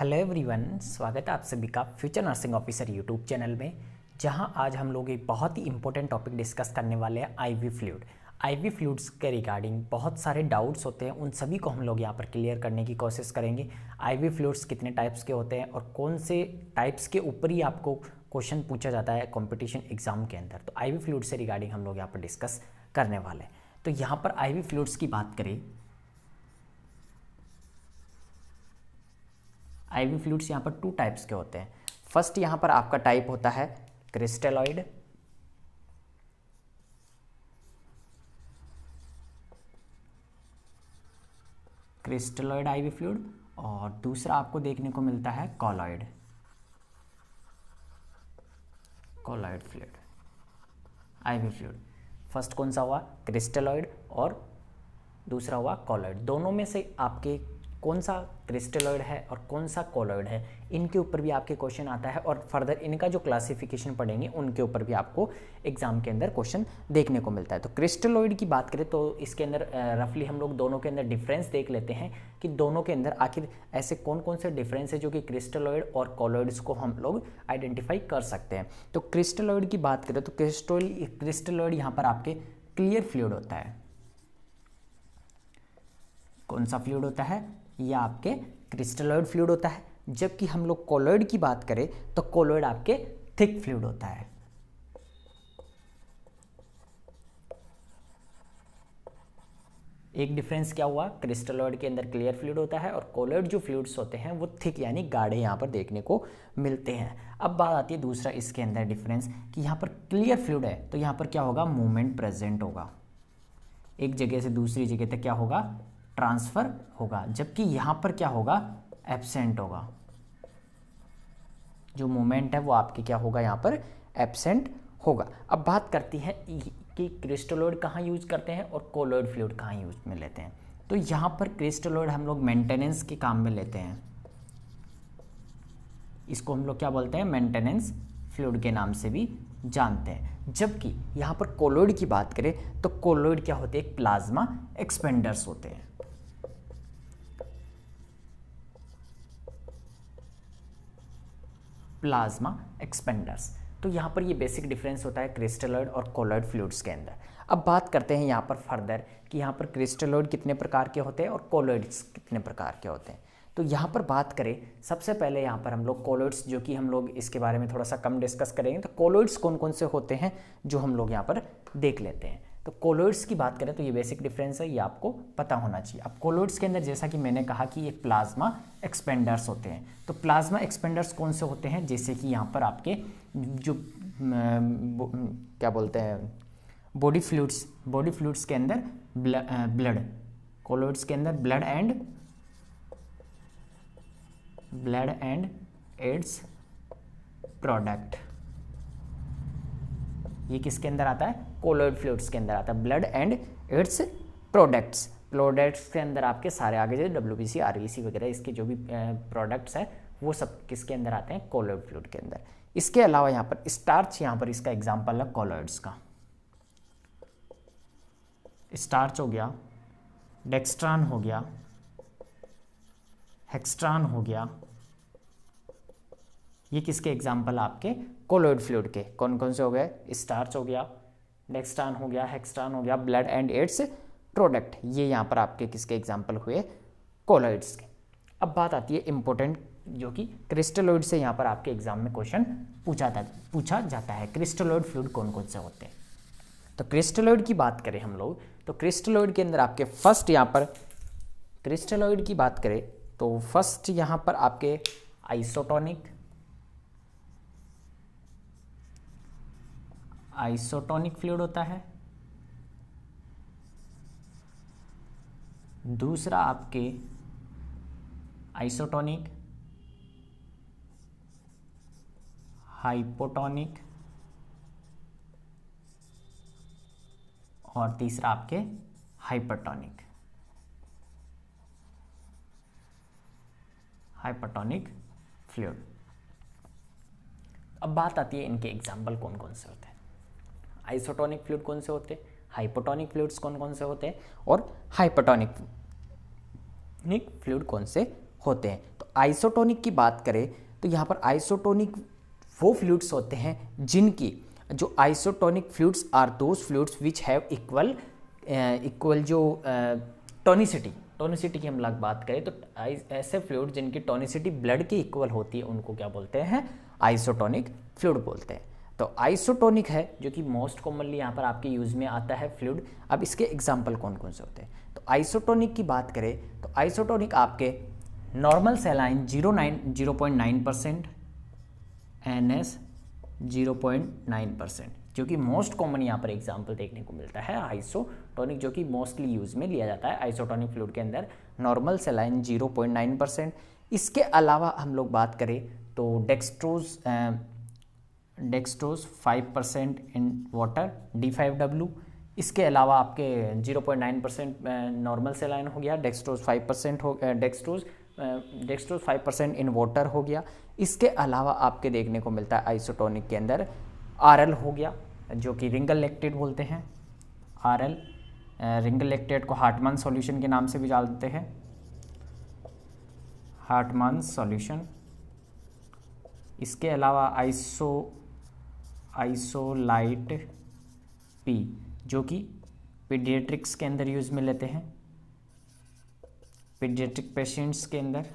Hello everyone, स्वागत है आप सभी का future nursing officer YouTube channel में। जहां आज हम लोग एक बहुत ही इंपॉर्टेंट टॉपिक डिस्कस करने वाले हैं, आईवी फ्लूइड। आईवी फ्लूइड्स के रिगार्डिंग बहुत सारे डाउट्स होते हैं, उन सभी को हम लोग यहां पर क्लियर करने की कोशिश करेंगे। आईवी फ्लूइड्स कितने टाइप्स के होते हैं और कौन से टाइप्स के ऊपर ही आपको क्वेश्चन पूछा जाता है कॉम्पिटिशन एग्जाम के अंदर। तो आईवी फ्लूइड से रिगार्डिंग हम लोग यहाँ पर डिस्कस करने वाले हैं। तो यहाँ पर आईवी फ्लूइड्स की बात करें, आईवी फ्लूइड्स यहाँ पर टू टाइप्स के होते हैं। फर्स्ट यहाँ पर आपका टाइप होता है क्रिस्टलॉइड, क्रिस्टलॉइड आईवी फ्लूइड, और दूसरा आपको देखने को मिलता है colloid, colloid fluid IV fluid. First कौन सा हुआ? क्रिस्टलॉइड, और दूसरा हुआ कॉलॉइड। दोनों में से आपके कौन सा क्रिस्टलॉइड है और कौन सा कॉलॉइड है, इनके ऊपर भी आपके क्वेश्चन आता है, और फर्दर इनका जो क्लासिफिकेशन पढ़ेंगे उनके ऊपर भी आपको एग्जाम के अंदर क्वेश्चन देखने को मिलता है। तो क्रिस्टलॉइड की बात करें तो इसके अंदर रफली हम लोग दोनों के अंदर डिफरेंस देख लेते हैं कि दोनों के अंदर आखिर ऐसे कौन कौन से डिफरेंस है जो कि क्रिस्टलॉइड और कॉलॉइड्स को हम लोग आइडेंटिफाई कर सकते हैं। तो क्रिस्टलॉइड की बात करें तो क्रिस्टलॉइड यहाँ पर आपके क्लियर फ्लूइड होता है। कौन सा फ्लूइड होता है? यह आपके क्रिस्टलॉइड फ्लूइड होता है। जबकि हम लोग कॉलॉइड की बात करें तो कॉलॉइड आपके थिक फ्लूइड होता है। एक डिफरेंस क्या हुआ? क्रिस्टलॉइड के अंदर क्लियर फ्लूइड होता है और कॉलॉइड जो फ्लूइड्स होते हैं वो थिक यानी गाढ़े यहाँ पर देखने को मिलते हैं। अब बात आती है दूसरा इसके अंदर डिफरेंस कि यहाँ पर क्लियर फ्लूइड है तो यहाँ पर क्या होगा? मूवमेंट प्रेजेंट होगा, एक जगह से दूसरी जगह तक क्या होगा? ट्रांसफर होगा। जबकि यहां पर क्या होगा? एब्सेंट होगा। जो मूवमेंट है वो आपके क्या होगा? यहां पर एब्सेंट होगा। अब बात करती है कि क्रिस्टलॉइड कहाँ यूज करते हैं और कॉलॉइड फ्लूइड कहाँ यूज में लेते हैं। तो यहां पर क्रिस्टलॉइड हम लोग मेंटेनेंस के काम में लेते हैं। इसको हम लोग क्या बोलते हैं? मेंटेनेंस फ्लूइड के नाम से भी जानते हैं। जबकि यहां पर कॉलॉइड की बात करें तो कॉलॉइड क्या होते हैं? प्लाज्मा एक्सपेंडर्स होते हैं। प्लाज्मा एक्सपेंडर्स। तो यहाँ पर ये बेसिक डिफरेंस होता है क्रिस्टलॉइड और कॉलॉइड फ्लूइड्स के अंदर। अब बात करते हैं यहाँ पर फर्दर कि यहाँ पर क्रिस्टलॉइड कितने प्रकार के होते हैं और कॉलॉइड्स कितने प्रकार के होते हैं। तो यहाँ पर बात करें सबसे पहले यहाँ पर हम लोग कॉलॉइड्स, जो कि हम लोग इसके बारे में थोड़ा सा कम डिस्कस करेंगे। तो कॉलॉइड्स कौन कौन से होते हैं जो हम लोग यहाँ पर देख लेते हैं। तो कॉलॉइड्स की बात करें तो ये बेसिक डिफरेंस है, ये आपको पता होना चाहिए। अब कॉलॉइड्स के अंदर जैसा कि मैंने कहा कि ये प्लाज्मा एक्सपेंडर्स होते हैं। तो प्लाज्मा एक्सपेंडर्स कौन से होते हैं? जैसे कि यहाँ पर आपके जो क्या बोलते हैं, बॉडी फ्लूइड्स के अंदर ब्लड, कॉलॉइड्स के अंदर ब्लड एंड एड्स प्रोडक्ट, ये किसके अंदर आता है? कॉलॉइड फ्लूइड्स के अंदर आता है। ब्लड एंड इट्स प्रोडक्ट्स के अंदर आपके सारे आगे जैसे WBC, RBC वगैरह इसके जो भी प्रोडक्ट्स है वो सब किसके अंदर आते हैं? कॉलॉइड फ्लूइड के अंदर। इसके अलावा यहाँ पर स्टार्च, यहाँ पर इसका एग्जाम्पल है कॉलॉइड्स का। स्टार्च हो गया, डेक्स्ट्रान हो गया, हेक्स्ट्रान हो गया, ये किसके एग्जाम्पल आपके? कॉलॉइड फ्लूइड के। कौन कौन से हो गए? स्टार्च हो गया, डेक्स्ट्रान हो गया, हेक्स्ट्रान हो गया, ब्लड एंड एड्स प्रोडक्ट, ये यहाँ पर आपके किसके एग्जाम्पल हुए? कॉलॉइड्स के। अब बात आती है इंपॉर्टेंट, जो कि क्रिस्टलॉइड से यहाँ पर आपके एग्जाम में क्वेश्चन पूछा जाता है। क्रिस्टलॉइड फ्लूइड कौन कौन से होते हैं? तो क्रिस्टलॉइड की बात करें हम लोग तो क्रिस्टलॉइड के अंदर आपके फर्स्ट यहाँ पर क्रिस्टलॉइड की बात करें तो फर्स्ट यहाँ पर आपके आइसोटोनिक फ्लूइड होता है। दूसरा आपके आइसोटोनिक, हाइपोटोनिक, और तीसरा आपके हाइपरटोनिक फ्लूइड। अब बात आती है इनके एग्जाम्पल कौन कौन से होते हैं। आइसोटोनिक फ्लूइड कौन से होते हैं, हाइपोटोनिक फ्लूइड्स कौन कौन से होते हैं, और हाइपरटोनिक फ्लूइड कौन से होते हैं। तो आइसोटोनिक की बात करें तो यहाँ पर आइसोटोनिक वो फ्लूइड्स होते हैं जिनकी जो isotonic fluids are those fluids which have equal जो टोनिसिटी की हम लोग बात करें तो ऐसे फ्लूइड जिनकी टोनिसिटी ब्लड की इक्वल होती है उनको क्या बोलते हैं, आइसोटोनिक फ्लूइड बोलते हैं। तो आइसोटोनिक है जो कि मोस्ट कॉमनली यहाँ पर आपके यूज में आता है फ्लूइड। अब इसके एग्जाम्पल कौन कौन से होते हैं, तो आइसोटोनिक की बात करें तो आइसोटोनिक आपके नॉर्मल सेलाइन 0.9%, NS 0.9%, जो कि मोस्ट कॉमन यहाँ पर एग्जाम्पल देखने को मिलता है आइसोटोनिक, जो कि मोस्टली यूज में लिया जाता है आइसोटोनिक फ्लूइड के अंदर। Normal saline 0.9%। इसके अलावा हम लोग बात करें तो डेक्सट्रोज 5% इन वाटर D5W। इसके अलावा आपके 0.9% नॉर्मल सेलाइन हो गया, डेक्सट्रोज 5% इन वाटर हो गया। इसके अलावा आपके देखने को मिलता है आइसोटोनिक के अंदर RL हो गया, जो कि रिंगल लैक्टेट बोलते हैं। RL रिंगल लैक्टेट को हार्टमैन सॉल्यूशन के नाम से भी जानते हैं, हार्टमैन सॉल्यूशन। इसके अलावा आइसोलाइट P, जो कि पीडियाट्रिक्स के अंदर यूज में लेते हैं, पीडियाट्रिक पेशेंट्स के अंदर।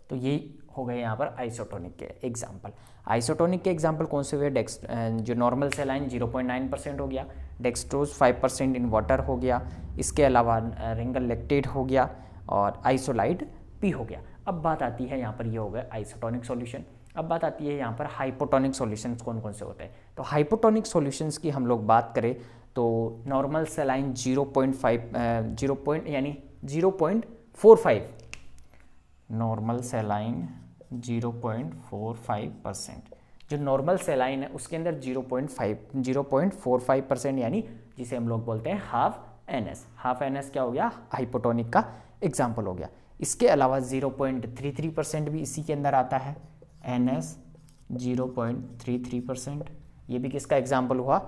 तो ये हो गए यहाँ पर आइसोटोनिक के एग्जाम्पल। आइसोटोनिक के एग्जाम्पल कौन से हुए, जो नॉर्मल सेलाइन 0.9% हो गया, डेक्सट्रोज 5% इन वाटर हो गया, इसके अलावा रिंगल लैक्टेट हो गया और आइसोलाइट P हो गया। अब बात आती है यहाँ पर, ये हो गया आइसोटोनिक सॉल्यूशन। अब बात आती है यहाँ पर हाइपोटोनिक सॉल्यूशंस कौन कौन से होते हैं। तो हाइपोटोनिक सॉल्यूशंस की हम लोग बात करें तो नॉर्मल सेलाइन 0.45, नॉर्मल सेलाइन 0.45%। जो नॉर्मल सेलाइन है उसके अंदर 0.45% यानी जिसे हम लोग बोलते हैं हाफ NS क्या हो गया, हाइपोटोनिक का एग्जाम्पल हो गया। इसके अलावा 0.33% भी इसी के अंदर आता है, NS 0.33%। ये भी किसका एग्जाम्पल हुआ,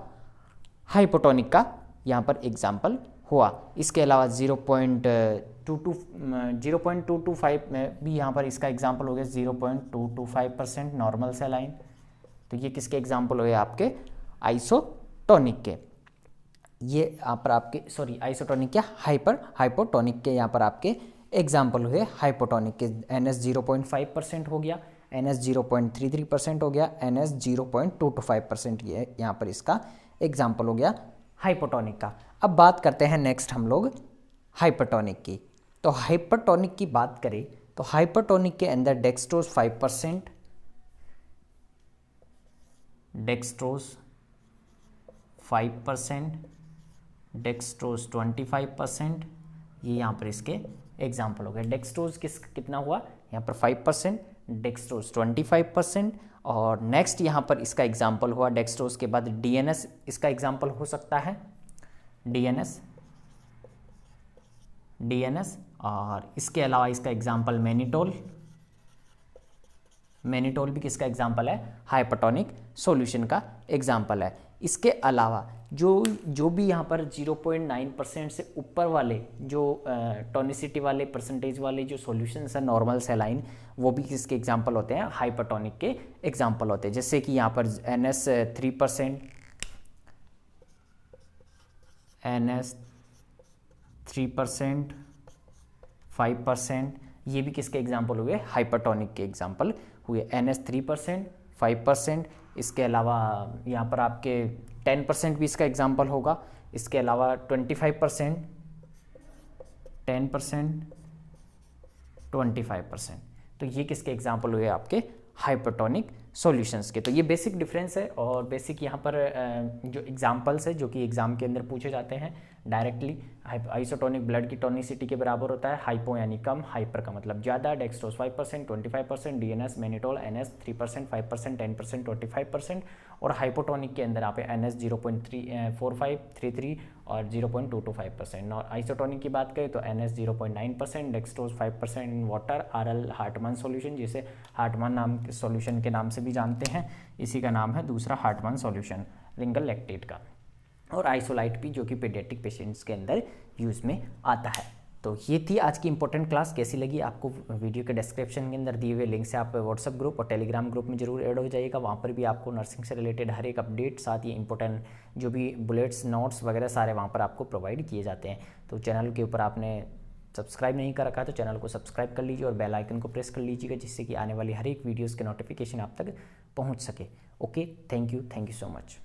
हाइपोटोनिक का यहाँ पर एग्जाम्पल हुआ। इसके अलावा 0.225 में भी यहाँ पर इसका एग्जाम्पल हो गया, 0.225% नॉर्मल सेलाइन। तो ये किसके एग्जाम्पल हुए, आपके आइसोटोनिक के। ये यहाँ पर आपके आइसोटोनिक या हाइपोटोनिक के यहाँ पर आपके एग्जाम्पल हुए। हाइपोटोनिक के NS 0.5% हो गया, NS 0.33% हो गया, NS 0.225%। ये यहाँ पर इसका एग्जाम्पल हो गया हाइपोटोनिक का। अब बात करते हैं नेक्स्ट हम लोग हाइपरटोनिक की। तो हाइपरटोनिक की बात करें तो हाइपरटोनिक के अंदर डेक्सट्रोज 5%, डेक्सट्रोज 25%, ये यहाँ पर इसके एग्जाम्पल हो गए। डेक्सट्रोज कितना हुआ यहाँ पर 5%, डेक्सट्रोज 25%। और नेक्स्ट यहाँ पर इसका एग्जाम्पल हुआ डेक्सट्रोज के बाद DNS इसका एग्जाम्पल हो सकता है, DNS। और इसके अलावा इसका एग्जाम्पल मैनिटोल भी किसका एग्जाम्पल है, हाइपरटोनिक सॉल्यूशन का एग्जाम्पल है। इसके अलावा जो भी यहाँ पर 0.9% से ऊपर वाले जो टोनिसिटी वाले परसेंटेज वाले जो सॉल्यूशंस है नॉर्मल सेलाइन, वो भी किसके एग्जाम्पल होते हैं, हाइपरटोनिक के एग्जाम्पल होते हैं। जैसे कि यहाँ पर NS 3%, NS 3%, 5%, ये भी किसके एग्जाम्पल हुए, हाइपरटोनिक के एग्जाम्पल हुए। NS 3%, 5%, इसके अलावा यहाँ पर आपके 10% भी इसका एग्जाम्पल होगा। इसके अलावा 25%, 10%, 25%। तो ये किसके एग्जाम्पल हुए, आपके हाइपरटोनिक सॉल्यूशंस के। तो ये बेसिक डिफरेंस है और बेसिक यहाँ पर जो एग्जाम्पल्स है जो कि एग्जाम के अंदर पूछे जाते हैं डायरेक्टली। आइसोटोनिक ब्लड की टोनिसिटी के बराबर होता है, हाइपो यानी कम, हाइपर का मतलब ज़्यादा, डेक्सट्रोज 5%, 25%, DNS मैनिटोल NS 3%, 5%, 10%, 25%। और हाइपोटोनिक के अंदर आप NS 0.45, 33 और 0.225%। और आइसोटोनिक की बात करें तो NS 0.9%, dextrose 5% in water, RL Hartmann solution, जिसे हार्टमैन नाम सॉल्यूशन के नाम से भी जानते हैं, इसी का नाम है दूसरा हार्टमैन सॉल्यूशन रिंगल लैक्टेट का। और आइसोलाइट भी जो कि पीडियाट्रिक पेशेंट्स के अंदर यूज में आता है। तो ये थी आज की इंपॉर्टेंट क्लास। कैसी लगी आपको? वीडियो के डिस्क्रिप्शन के अंदर दिए हुए लिंक से आप व्हाट्सएप ग्रुप और टेलीग्राम ग्रुप में जरूर ऐड हो जाइएगा। वहाँ पर भी आपको नर्सिंग से रिलेटेड हर एक अपडेट, साथ ही इंपॉर्टेंट जो भी बुलेट्स, नोट्स वगैरह सारे वहाँ पर आपको प्रोवाइड किए जाते हैं। तो चैनल के ऊपर आपने सब्सक्राइब नहीं कर रखा है तो चैनल को सब्सक्राइब कर लीजिए और बेल आइकन को प्रेस कर लीजिएगा, जिससे कि आने वाली हर एक वीडियोज़ के नोटिफिकेशन आप तक पहुँच सके। Okay, thank you so much.